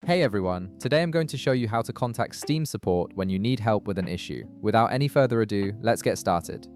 Hey everyone, today I'm going to show you how to contact Steam support when you need help with an issue. Without any further ado, let's get started.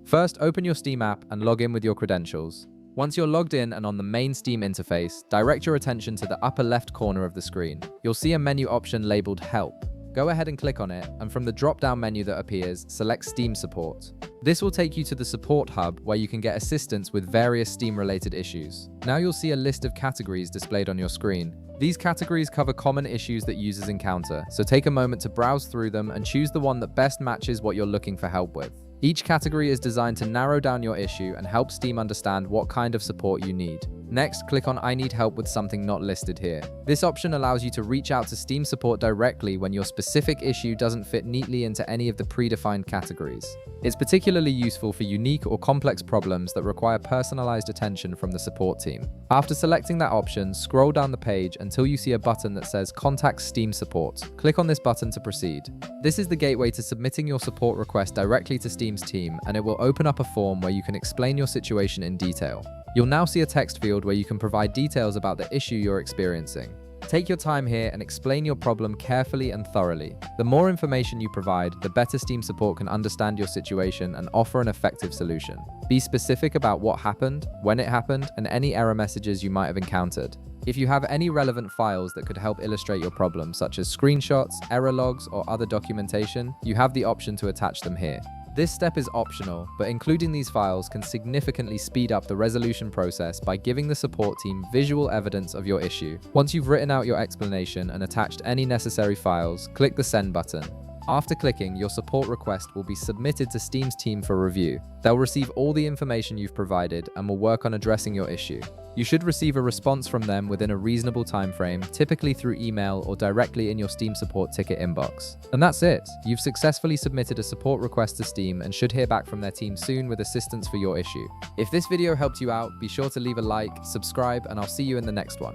First, open your Steam app and log in with your credentials. Once you're logged in and on the main Steam interface, direct your attention to the upper left corner of the screen. You'll see a menu option labeled Help. Go ahead and click on it, and from the drop-down menu that appears, select Steam Support. This will take you to the Support Hub, where you can get assistance with various Steam-related issues. Now you'll see a list of categories displayed on your screen. These categories cover common issues that users encounter, so take a moment to browse through them and choose the one that best matches what you're looking for help with. Each category is designed to narrow down your issue and help Steam understand what kind of support you need. Next, click on I need help with something not listed here. This option allows you to reach out to Steam support directly when your specific issue doesn't fit neatly into any of the predefined categories. It's particularly useful for unique or complex problems that require personalized attention from the support team. After selecting that option, scroll down the page until you see a button that says Contact Steam Support. Click on this button to proceed. This is the gateway to submitting your support request directly to Steam's team, and it will open up a form where you can explain your situation in detail. You'll now see a text field where you can provide details about the issue you're experiencing. Take your time here and explain your problem carefully and thoroughly. The more information you provide, the better Steam support can understand your situation and offer an effective solution. Be specific about what happened, when it happened, and any error messages you might have encountered. If you have any relevant files that could help illustrate your problem, such as screenshots, error logs, or other documentation, you have the option to attach them here. This step is optional, but including these files can significantly speed up the resolution process by giving the support team visual evidence of your issue. Once you've written out your explanation and attached any necessary files, click the Send button. After clicking, your support request will be submitted to Steam's team for review. They'll receive all the information you've provided and will work on addressing your issue. You should receive a response from them within a reasonable time frame, typically through email or directly in your Steam support ticket inbox. And that's it. You've successfully submitted a support request to Steam and should hear back from their team soon with assistance for your issue. If this video helped you out, be sure to leave a like, subscribe, and I'll see you in the next one.